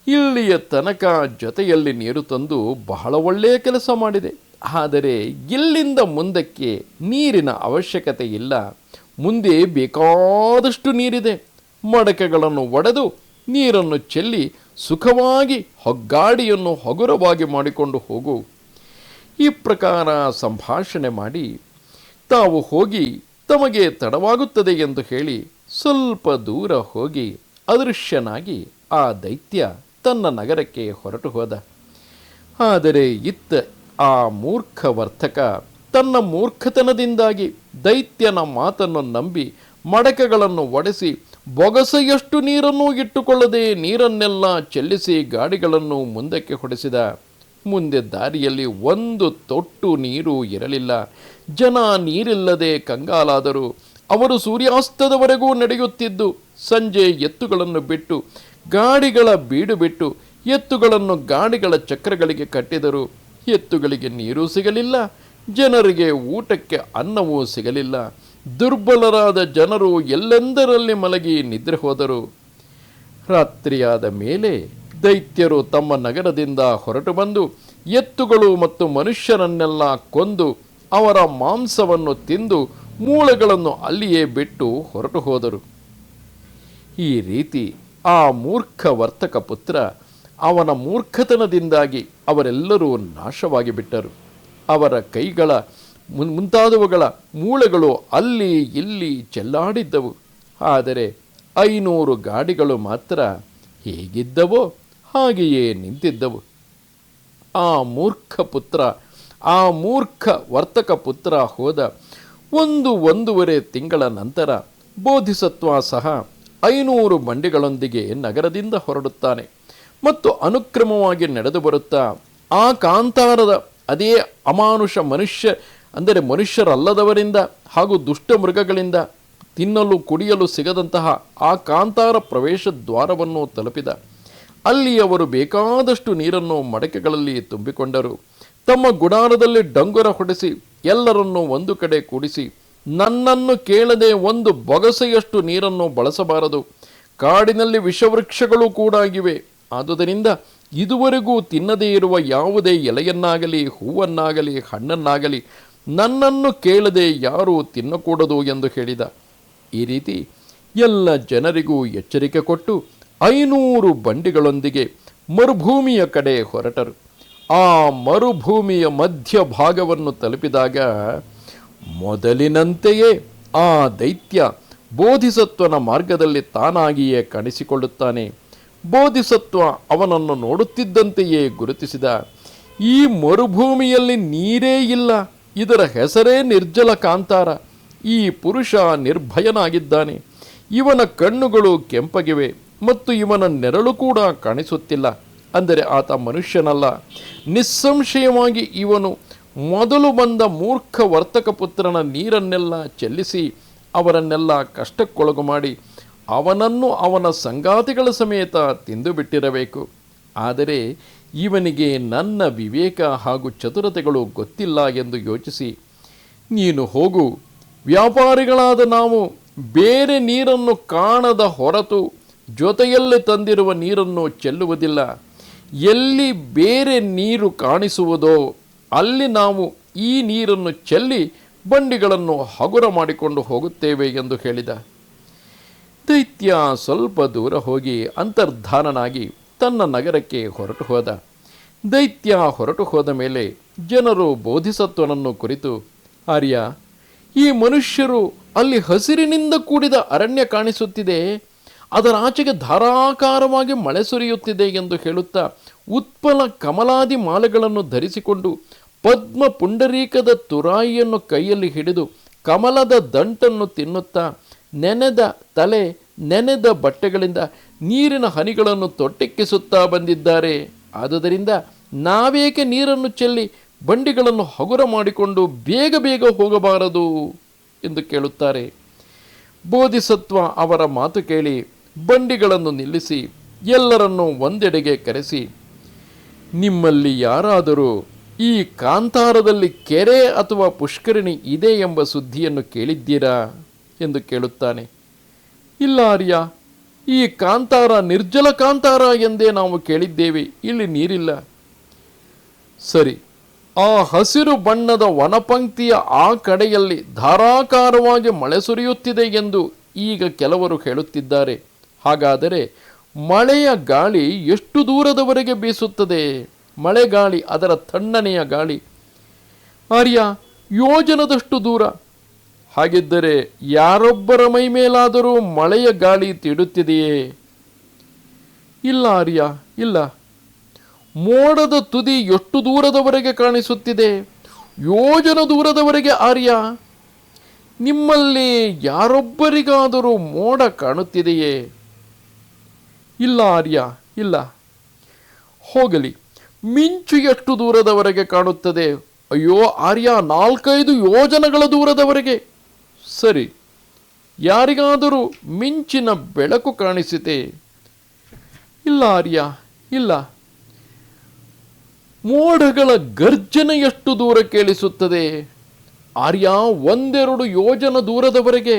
Speaker 1: ಇಲ್ಲಿಯ ತನಕ ಜೊತೆಯಲ್ಲಿ ನೀರು ತಂದು ಬಹಳ ಒಳ್ಳೆಯ ಕೆಲಸ ಮಾಡಿದೆ. ಆದರೆ ಇಲ್ಲಿಂದ ಮುಂದಕ್ಕೆ ನೀರಿನ ಅವಶ್ಯಕತೆ ಇಲ್ಲ. ಮುಂದೆ ಬೇಕಾದಷ್ಟು ನೀರಿದೆ. ಮಡಕೆಗಳನ್ನು ಒಡೆದು ನೀರನ್ನು ಚೆಲ್ಲಿ ಸುಖವಾಗಿ ಗಾಡಿಯನ್ನು ಹಗುರವಾಗಿ ಮಾಡಿಕೊಂಡು ಹೋಗು. ಈ ಪ್ರಕಾರ ಸಂಭಾಷಣೆ ಮಾಡಿ ತಾವು ಹೋಗಿ ತಮಗೆ ತಡವಾಗುತ್ತದೆ ಎಂದು ಹೇಳಿ ಸ್ವಲ್ಪ ದೂರ ಹೋಗಿ ಅದೃಶ್ಯನಾಗಿ ಆ ದೈತ್ಯ ತನ್ನ ನಗರಕ್ಕೆ ಹೊರಟು ಹೋದ. ಆದರೆ ಇತ್ತ ಆ ಮೂರ್ಖ ವರ್ತಕ ತನ್ನ ಮೂರ್ಖತನದಿಂದಾಗಿ ದೈತ್ಯನ ಮಾತನ್ನು ನಂಬಿ ಮಡಕೆಗಳನ್ನು ಒಡೆಸಿ ಬೊಗಸೆಯಷ್ಟು ನೀರನ್ನು ಇಟ್ಟುಕೊಳ್ಳದೆ ನೀರನ್ನೆಲ್ಲ ಚೆಲ್ಲಿಸಿ ಗಾಡಿಗಳನ್ನು ಮುಂದಕ್ಕೆ ಹೊಡೆಸಿದ. ಮುಂದೆ ದಾರಿಯಲ್ಲಿ ಒಂದು ತೊಟ್ಟು ನೀರು ಇರಲಿಲ್ಲ. ಜನ ನೀರಿಲ್ಲದೆ ಕಂಗಾಲಾದರು. ಅವರು ಸೂರ್ಯಾಸ್ತದವರೆಗೂ ನಡೆಯುತ್ತಿದ್ದು ಸಂಜೆ ಎತ್ತುಗಳನ್ನು ಬಿಟ್ಟು ಗಾಡಿಗಳ ಬೀಡು ಬಿಟ್ಟು ಎತ್ತುಗಳನ್ನು ಗಾಡಿಗಳ ಚಕ್ರಗಳಿಗೆ ಕಟ್ಟಿದರು. ಎತ್ತುಗಳಿಗೆ ನೀರು ಸಿಗಲಿಲ್ಲ, ಜನರಿಗೆ ಊಟಕ್ಕೆ ಅನ್ನವೂ ಸಿಗಲಿಲ್ಲ. ದುರ್ಬಲರಾದ ಜನರು ಎಲ್ಲೆಂದರಲ್ಲಿ ಮಲಗಿ ನಿದ್ರೆ ಹೋದರು. ರಾತ್ರಿಯಾದ ಮೇಲೆ ದೈತ್ಯರು ತಮ್ಮ ನಗರದಿಂದ ಹೊರಟು ಬಂದು ಎತ್ತುಗಳು ಮತ್ತು ಮನುಷ್ಯರನ್ನೆಲ್ಲ ಕೊಂದು ಅವರ ಮಾಂಸವನ್ನು ತಿಂದು ಮೂಳೆಗಳನ್ನು ಅಲ್ಲಿಯೇ ಬಿಟ್ಟು ಹೊರಟು ಹೋದರು. ಈ ರೀತಿ ಆ ಮೂರ್ಖ ವರ್ತಕ ಪುತ್ರ, ಅವನ ಮೂರ್ಖತನದಿಂದಾಗಿ ಅವರೆಲ್ಲರೂ ನಾಶವಾಗಿ ಬಿಟ್ಟರು. ಅವರ ಕೈಗಳ ಮುಂತಾದವುಗಳ ಮೂಳೆಗಳು ಅಲ್ಲಿ ಇಲ್ಲಿ ಚೆಲ್ಲಾಡಿದ್ದವು. ಆದರೆ 500 ಗಾಡಿಗಳು ಮಾತ್ರ ಹೇಗಿದ್ದವೋ ಹಾಗೆಯೇ ನಿಂತಿದ್ದವು. ಆ ಮೂರ್ಖ ವರ್ತಕ ಪುತ್ರ ಹೋದ 1-1.5 ತಿಂಗಳ ನಂತರ ಬೋಧಿಸತ್ವ ಸಹ 500 ಬಂಡಿಗಳೊಂದಿಗೆ ನಗರದಿಂದ ಹೊರಡುತ್ತಾನೆ ಮತ್ತು ಅನುಕ್ರಮವಾಗಿ ನಡೆದು ಬರುತ್ತಾ ಆ ಕಾಂತಾರದ ಅದೇ ಅಮಾನುಷ ಮನುಷ್ಯರಲ್ಲದವರಿಂದ ಹಾಗೂ ದುಷ್ಟ ಮೃಗಗಳಿಂದ ತಿನ್ನಲು ಕುಡಿಯಲು ಸಿಗದಂತಹ ಆ ಕಾಂತಾರ ಪ್ರವೇಶ ದ್ವಾರವನ್ನು ತಲುಪಿದ. ಅಲ್ಲಿ ಅವರು ಬೇಕಾದಷ್ಟು ನೀರನ್ನು ಮಡಕೆಗಳಲ್ಲಿ ತುಂಬಿಕೊಂಡರು. ತಮ್ಮ ಗುಡಾರದಲ್ಲಿ ಡಂಗುರ ಹೊಡೆಸಿ ಎಲ್ಲರನ್ನೂ ಒಂದು ಕಡೆ ಕೂಡಿಸಿ, ನನ್ನನ್ನು ಕೇಳದೆ ಒಂದು ಬೊಗಸೆಯಷ್ಟು ನೀರನ್ನು ಬಳಸಬಾರದು, ಕಾಡಿನಲ್ಲಿ ವಿಷವೃಕ್ಷಗಳು ಕೂಡ ಆಗಿವೆ, ಆದುದರಿಂದ ಇದುವರೆಗೂ ತಿನ್ನದೇ ಇರುವ ಯಾವುದೇ ಎಲೆಯನ್ನಾಗಲಿ ಹೂವನ್ನಾಗಲಿ ಹಣ್ಣನ್ನಾಗಲಿ ನನ್ನನ್ನು ಕೇಳದೆ ಯಾರೂ ತಿನ್ನಕೂಡದು ಎಂದು ಹೇಳಿದ. ಈ ರೀತಿ ಎಲ್ಲ ಜನರಿಗೂ ಎಚ್ಚರಿಕೆ ಕೊಟ್ಟು 500 ಬಂಡಿಗಳೊಂದಿಗೆ ಮರುಭೂಮಿಯ ಕಡೆ ಹೊರಟರು. ಆ ಮರುಭೂಮಿಯ ಮಧ್ಯಭಾಗವನ್ನು ತಲುಪಿದಾಗ ಮೊದಲಿನಂತೆಯೇ ಆ ದೈತ್ಯ ಬೋಧಿಸತ್ವನ ಮಾರ್ಗದಲ್ಲಿ ತಾನಾಗಿಯೇ ಕಾಣಿಸಿಕೊಳ್ಳುತ್ತಾನೆ. ಬೋಧಿಸತ್ವ ಅವನನ್ನು ನೋಡುತ್ತಿದ್ದಂತೆಯೇ ಗುರುತಿಸಿದ, ಈ ಮರುಭೂಮಿಯಲ್ಲಿ ನೀರೇ ಇಲ್ಲ, ಇದರ ಹೆಸರೇ ನಿರ್ಜಲ ಕಾಂತಾರ. ಈ ಪುರುಷ ನಿರ್ಭಯನಾಗಿದ್ದಾನೆ, ಇವನ ಕಣ್ಣುಗಳು ಕೆಂಪಗಿವೆ ಮತ್ತು ಇವನ ನೆರಳು ಕೂಡ ಕಾಣಿಸುತ್ತಿಲ್ಲ. ಅಂದರೆ ಆತ ಮನುಷ್ಯನಲ್ಲ. ನಿಸ್ಸಂಶಯವಾಗಿ ಇವನು ಮೊದಲು ಬಂದ ಮೂರ್ಖ ವರ್ತಕ ಪುತ್ರನ ನೀರನ್ನೆಲ್ಲ ಚೆಲ್ಲಿಸಿ ಅವರನ್ನೆಲ್ಲ ಕಷ್ಟಕ್ಕೊಳಗು ಮಾಡಿ ಅವನನ್ನು ಅವನ ಸಂಗಾತಿಗಳ ಸಮೇತ ತಿಂದು ಬಿಟ್ಟಿರಬೇಕು. ಆದರೆ ಇವನಿಗೆ ನನ್ನ ವಿವೇಕ ಹಾಗೂ ಚತುರತೆಗಳು ಗೊತ್ತಿಲ್ಲ ಎಂದು ಯೋಚಿಸಿ, ನೀನು ಹೋಗು, ವ್ಯಾಪಾರಿಗಳಾದ ನಾವು ಬೇರೆ ನೀರನ್ನು ಕಾಣದ ಹೊರತು ಜೊತೆಯಲ್ಲಿ ತಂದಿರುವ ನೀರನ್ನು ಚೆಲ್ಲುವುದಿಲ್ಲ. ಎಲ್ಲಿ ಬೇರೆ ನೀರು ಕಾಣಿಸುವುದೋ ಅಲ್ಲಿ ನಾವು ಈ ನೀರನ್ನು ಚೆಲ್ಲಿ ಬಂಡಿಗಳನ್ನು ಹಗುರ ಮಾಡಿಕೊಂಡು ಹೋಗುತ್ತೇವೆ ಎಂದು ಹೇಳಿದ. ದೈತ್ಯ ಸ್ವಲ್ಪ ದೂರ ಹೋಗಿ ಅಂತರ್ಧಾನನಾಗಿ ತನ್ನ ನಗರಕ್ಕೆ ಹೊರಟು ಹೋದ. ದೈತ್ಯ ಹೊರಟು ಹೋದ ಮೇಲೆ ಜನರು ಬೋಧಿಸತ್ವನನ್ನು ಕುರಿತು, ಆರ್ಯ, ಈ ಮನುಷ್ಯರು ಅಲ್ಲಿ ಹಸಿರಿನಿಂದ ಕೂಡಿದ ಅರಣ್ಯ ಕಾಣಿಸುತ್ತಿದೆ, ಅದರ ಆಚೆಗೆ ಧಾರಾಕಾರವಾಗಿ ಮಳೆ ಸುರಿಯುತ್ತಿದೆ ಎಂದು ಹೇಳುತ್ತಾ ಉತ್ಪಲ ಕಮಲಾದಿ ಮಾಲೆಗಳನ್ನು ಧರಿಸಿಕೊಂಡು ಪದ್ಮ ಪುಂಡರೀಕದ ತುರಾಯಿಯನ್ನು ಕೈಯಲ್ಲಿ ಹಿಡಿದು ಕಮಲದ ದಂಟನ್ನು ತಿನ್ನುತ್ತಾ ನೆನೆದ ತಲೆ ನೆನೆದ ಬಟ್ಟೆಗಳಿಂದ ನೀರಿನ ಹನಿಗಳನ್ನು ತೊಟ್ಟಿಕ್ಕಿಸುತ್ತಾ ಬಂದಿದ್ದಾರೆ. ಆದುದರಿಂದ ನಾವೇಕೆ ನೀರನ್ನು ಚೆಲ್ಲಿ ಬಂಡಿಗಳನ್ನು ಹಗುರ ಮಾಡಿಕೊಂಡು ಬೇಗ ಬೇಗ ಹೋಗಬಾರದು ಎಂದು ಕೇಳುತ್ತಾರೆ. ಬೋಧಿಸತ್ವ ಅವರ ಮಾತು ಕೇಳಿ ಬಂಡಿಗಳನ್ನು ನಿಲ್ಲಿಸಿ ಎಲ್ಲರನ್ನೂ ಒಂದೆಡೆಗೆ ಕರೆಸಿ, ನಿಮ್ಮಲ್ಲಿ ಯಾರಾದರೂ ಈ ಕಾಂತಾರದಲ್ಲಿ ಕೆರೆ ಅಥವಾ ಪುಷ್ಕರಿಣಿ ಇದೆ ಎಂಬ ಸುದ್ದಿಯನ್ನು ಕೇಳಿದ್ದೀರಾ ಎಂದು ಕೇಳುತ್ತಾನೆ. ಇಲ್ಲ ಆರ್ಯ, ಈ ಕಾಂತಾರ ನಿರ್ಜಲ ಕಾಂತಾರ ಎಂದೇ ನಾವು ಕೇಳಿದ್ದೇವೆ, ಇಲ್ಲಿ ನೀರಿಲ್ಲ. ಸರಿ, ಆ ಹಸಿರು ಬಣ್ಣದ ವನಪಂಕ್ತಿಯ ಆ ಕಡೆಯಲ್ಲಿ ಧಾರಾಕಾರವಾಗಿ ಮಳೆ ಸುರಿಯುತ್ತಿದೆ ಎಂದು ಈಗ ಕೆಲವರು ಹೇಳುತ್ತಿದ್ದಾರೆ. ಹಾಗಾದರೆ ಮಳೆಯ ಗಾಳಿ ಎಷ್ಟು ದೂರದವರೆಗೆ ಬೀಸುತ್ತದೆ? ಮಳೆಗಾಳಿ, ಅದರ ತಣ್ಣನೆಯ ಗಾಳಿ ಆರ್ಯ, ಯೋಜನದಷ್ಟು ದೂರ. ಹಾಗಿದ್ದರೆ ಯಾರೊಬ್ಬರ ಮೈ ಮೇಲಾದರೂ ಮಳೆಯ ಗಾಳಿ ತೀಡುತ್ತಿದೆಯೇ? ಇಲ್ಲ ಆರ್ಯ, ಇಲ್ಲ. ಮೋಡದ ತುದಿ ಎಷ್ಟು ದೂರದವರೆಗೆ ಕಾಣಿಸುತ್ತಿದೆ? ಯೋಜನ ದೂರದವರೆಗೆ ಆರ್ಯ. ನಿಮ್ಮಲ್ಲಿ ಯಾರೊಬ್ಬರಿಗಾದರೂ ಮೋಡ ಕಾಣುತ್ತಿದೆಯೇ? ಇಲ್ಲ ಆರ್ಯ, ಇಲ್ಲ. ಹೋಗಲಿ, ಮಿಂಚು ಎಷ್ಟು ದೂರದವರೆಗೆ ಕಾಣುತ್ತದೆ? ಅಯ್ಯೋ ಆರ್ಯ, 4-5 ಯೋಜನಗಳ ದೂರದವರೆಗೆ. ಸರಿ, ಯಾರಿಗಾದರೂ ಮಿಂಚಿನ ಬೆಳಕು ಕಾಣಿಸಿತೆ? ಇಲ್ಲ ಆರ್ಯ, ಇಲ್ಲ. ಮೋಡಗಳ ಗರ್ಜನೆಯಷ್ಟು ದೂರ ಕೇಳಿಸುತ್ತದೆ. ಆರ್ಯ, 1-2 ಯೋಜನ ದೂರದವರೆಗೆ.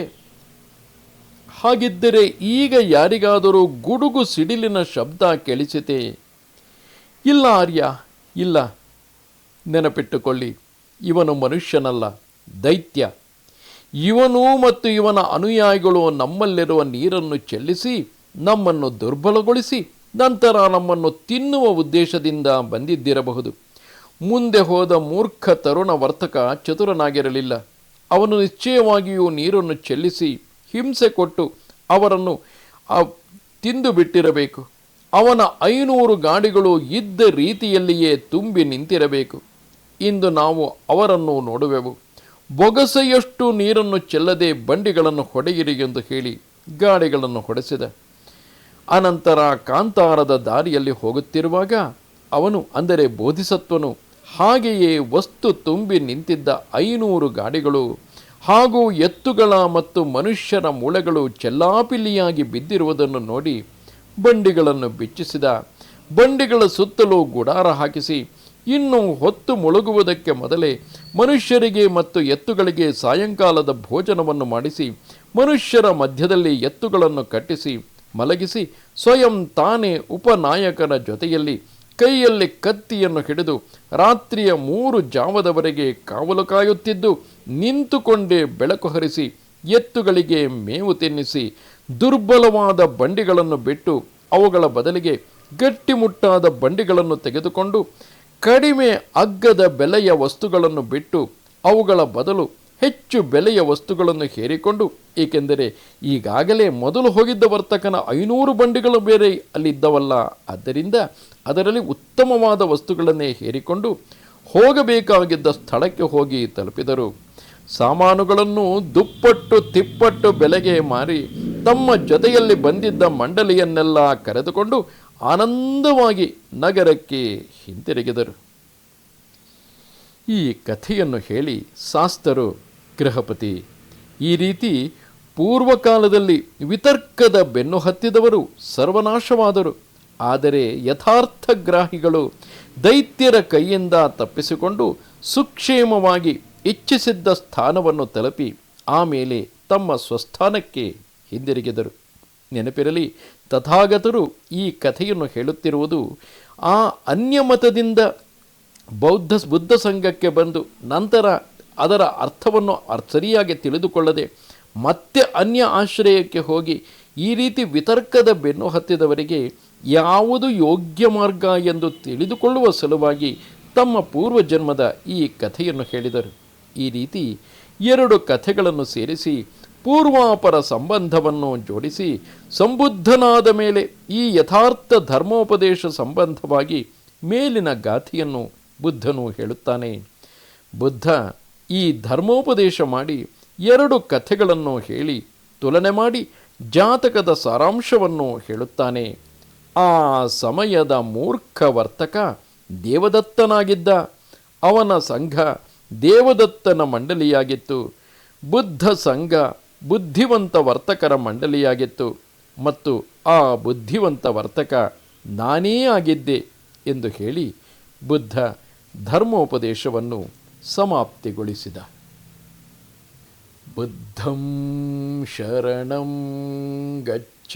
Speaker 1: ಹಾಗಿದ್ದರೆ ಈಗ ಯಾರಿಗಾದರೂ ಗುಡುಗು ಸಿಡಿಲಿನ ಶಬ್ದ ಕೇಳಿಸಿತೆ? ಇಲ್ಲ ಆರ್ಯ, ಇಲ್ಲ. ನೆನಪಿಟ್ಟುಕೊಳ್ಳಿ, ಇವನು ಮನುಷ್ಯನಲ್ಲ, ದೈತ್ಯ. ಇವನು ಮತ್ತು ಇವನ ಅನುಯಾಯಿಗಳು ನಮ್ಮಲ್ಲಿರುವ ನೀರನ್ನು ಚೆಲ್ಲಿಸಿ ನಮ್ಮನ್ನು ದುರ್ಬಲಗೊಳಿಸಿ ನಂತರ ನಮ್ಮನ್ನು ತಿನ್ನುವ ಉದ್ದೇಶದಿಂದ ಬಂದಿದ್ದಿರಬಹುದು. ಮುಂದೆ ಹೋದ ಮೂರ್ಖ ತರುಣ ವರ್ತಕ ಚತುರನಾಗಿರಲಿಲ್ಲ. ಅವನು ನಿಶ್ಚಯವಾಗಿಯೂ ನೀರನ್ನು ಚೆಲ್ಲಿಸಿ ಹಿಂಸೆ ಕೊಟ್ಟು ಅವರನ್ನು ತಿಂದು ಬಿಟ್ಟಿರಬೇಕು. ಅವನ 500 ಗಾಡಿಗಳು ಇದ್ದ ರೀತಿಯಲ್ಲಿಯೇ ತುಂಬಿ ನಿಂತಿರಬೇಕು. ಇಂದು ನಾವು ಅವರನ್ನು ನೋಡುವೆವು. ಬೊಗಸೆಯಷ್ಟು ನೀರನ್ನು ಚೆಲ್ಲದೆ ಬಂಡಿಗಳನ್ನು ಹೊಡೆಯಿರಿ ಎಂದು ಹೇಳಿ ಗಾಡಿಗಳನ್ನು ಹೊಡೆಸಿದ. ಅನಂತರ ಕಾಂತಾರದ ದಾರಿಯಲ್ಲಿ ಹೋಗುತ್ತಿರುವಾಗ ಅವನು, ಅಂದರೆ ಬೋಧಿಸತ್ವನು, ಹಾಗೆಯೇ ವಸ್ತು ತುಂಬಿ ನಿಂತಿದ್ದ 500 ಗಾಡಿಗಳು ಹಾಗೂ ಎತ್ತುಗಳ ಮತ್ತು ಮನುಷ್ಯರ ಮೂಳೆಗಳು ಚೆಲ್ಲಾಪಿಲ್ಲಿಯಾಗಿ ಬಿದ್ದಿರುವುದನ್ನು ನೋಡಿ ಬಂಡಿಗಳನ್ನು ಬಿಚ್ಚಿಸಿದ. ಬಂಡಿಗಳ ಸುತ್ತಲೂ ಗುಡಾರ ಹಾಕಿಸಿ ಇನ್ನು ಹೊತ್ತು ಮುಳುಗುವುದಕ್ಕೆ ಮೊದಲೇ ಮನುಷ್ಯರಿಗೆ ಮತ್ತು ಎತ್ತುಗಳಿಗೆ ಸಾಯಂಕಾಲದ ಭೋಜನವನ್ನು ಮಾಡಿಸಿ ಮನುಷ್ಯರ ಮಧ್ಯದಲ್ಲಿ ಎತ್ತುಗಳನ್ನು ಕಟ್ಟಿಸಿ ಮಲಗಿಸಿ ಸ್ವಯಂ ತಾನೇ ಉಪನಾಯಕನ ಜೊತೆಯಲ್ಲಿ ಕೈಯಲ್ಲಿ ಕತ್ತಿಯನ್ನು ಹಿಡಿದು ರಾತ್ರಿಯ 3 ಜಾವದವರೆಗೆ ಕಾವಲು ಕಾಯುತ್ತಿದ್ದು ನಿಂತುಕೊಂಡೇ ಬೆಳಕು ಹರಿಸಿ ಎತ್ತುಗಳಿಗೆ ಮೇವು ತಿನ್ನಿಸಿ ದುರ್ಬಲವಾದ ಬಂಡಿಗಳನ್ನು ಬಿಟ್ಟು ಅವುಗಳ ಬದಲಿಗೆ ಗಟ್ಟಿಮುಟ್ಟಾದ ಬಂಡಿಗಳನ್ನು ತೆಗೆದುಕೊಂಡು ಕಡಿಮೆ ಅಗ್ಗದ ಬೆಲೆಯ ವಸ್ತುಗಳನ್ನು ಬಿಟ್ಟು ಅವುಗಳ ಬದಲು ಹೆಚ್ಚು ಬೆಲೆಯ ವಸ್ತುಗಳನ್ನು ಹೇರಿಕೊಂಡು, ಏಕೆಂದರೆ ಈಗಾಗಲೇ ಮೊದಲು ಹೋಗಿದ್ದ ವರ್ತಕನ 500 ಬಂಡಿಗಳು ಬೇರೆ ಅಲ್ಲಿದ್ದವಲ್ಲ, ಆದ್ದರಿಂದ ಅದರಲ್ಲಿ ಉತ್ತಮವಾದ ವಸ್ತುಗಳನ್ನೇ ಹೇರಿಕೊಂಡು ಹೋಗಬೇಕಾಗಿದ್ದ ಸ್ಥಳಕ್ಕೆ ಹೋಗಿ ತಲುಪಿದರು. ಸಾಮಾನುಗಳನ್ನು ದುಪ್ಪಟ್ಟು ತಿಪ್ಪಟ್ಟು ಬೆಲೆಗೆ ಮಾರಿ ತಮ್ಮ ಜೊತೆಯಲ್ಲಿ ಬಂದಿದ್ದ ಮಂಡಳಿಯನ್ನೆಲ್ಲ ಕರೆದುಕೊಂಡು ಆನಂದವಾಗಿ ನಗರಕ್ಕೆ ಹಿಂತಿರುಗಿದರು. ಈ ಕಥೆಯನ್ನು ಹೇಳಿ ಶಾಸ್ತರು, ಗೃಹಪತಿ, ಈ ರೀತಿ ಪೂರ್ವಕಾಲದಲ್ಲಿ ವಿತರ್ಕದ ಬೆನ್ನು ಹತ್ತಿದವರು ಸರ್ವನಾಶವಾದರು. ಆದರೆ ಯಥಾರ್ಥಗ್ರಾಹಿಗಳು ದೈತ್ಯರ ಕೈಯಿಂದ ತಪ್ಪಿಸಿಕೊಂಡು ಸುಕ್ಷೇಮವಾಗಿ ಇಚ್ಛಿಸಿದ್ದ ಸ್ಥಾನವನ್ನು ತಲುಪಿ ಆಮೇಲೆ ತಮ್ಮ ಸ್ವಸ್ಥಾನಕ್ಕೆ ಹಿಂದಿರುಗಿದರು. ನೆನಪಿರಲಿ, ತಥಾಗತರು ಈ ಕಥೆಯನ್ನು ಹೇಳುತ್ತಿರುವುದು ಆ ಅನ್ಯಮತದಿಂದ ಬುದ್ಧ ಸಂಘಕ್ಕೆ ಬಂದು ನಂತರ ಅದರ ಅರ್ಥವನ್ನು ಸರಿಯಾಗಿ ತಿಳಿದುಕೊಳ್ಳದೆ ಮತ್ತೆ ಅನ್ಯ ಆಶ್ರಯಕ್ಕೆ ಹೋಗಿ ಈ ರೀತಿ ವಿತರ್ಕದ ಬೆನ್ನು ಹತ್ತಿದವರಿಗೆ ಯಾವುದು ಯೋಗ್ಯ ಮಾರ್ಗ ಎಂದು ತಿಳಿದುಕೊಳ್ಳುವ ಸಲುವಾಗಿ ತಮ್ಮ ಪೂರ್ವಜನ್ಮದ ಈ ಕಥೆಯನ್ನು ಹೇಳಿದರು. ಈ ರೀತಿ 2 ಕಥೆಗಳನ್ನು ಸೇರಿಸಿ ಪೂರ್ವಾಪರ ಸಂಬಂಧವನ್ನು ಜೋಡಿಸಿ ಸಂಬುದ್ಧನಾದ ಮೇಲೆ ಈ ಯಥಾರ್ಥ ಧರ್ಮೋಪದೇಶ ಸಂಬಂಧವಾಗಿ ಮೇಲಿನ ಗಾಥೆಯನ್ನು ಬುದ್ಧನು ಹೇಳುತ್ತಾನೆ. ಬುದ್ಧ ಈ ಧರ್ಮೋಪದೇಶ ಮಾಡಿ 2 ಕಥೆಗಳನ್ನು ಹೇಳಿ ತುಲನೆ ಮಾಡಿ ಜಾತಕದ ಸಾರಾಂಶವನ್ನು ಹೇಳುತ್ತಾನೆ. ಆ ಸಮಯದ ಮೂರ್ಖ ವರ್ತಕ ದೇವದತ್ತನಾಗಿದ್ದ. ಅವನ ಸಂಘ ದೇವದತ್ತನ ಮಂಡಳಿಯಾಗಿತ್ತು. ಬುದ್ಧ ಸಂಘ ಬುದ್ಧಿವಂತ ವರ್ತಕರ ಮಂಡಳಿಯಾಗಿತ್ತು. ಮತ್ತು ಆ ಬುದ್ಧಿವಂತ ವರ್ತಕ ನಾನೇ ಆಗಿದ್ದೆ ಎಂದು ಹೇಳಿ ಬುದ್ಧ ಧರ್ಮೋಪದೇಶವನ್ನು ಸಮಾಪ್ತಿಗೊಳಿಸಿದ. ಬುದ್ಧಂ ಶರಣಂ ಗಚ್ಛಾಮಿ.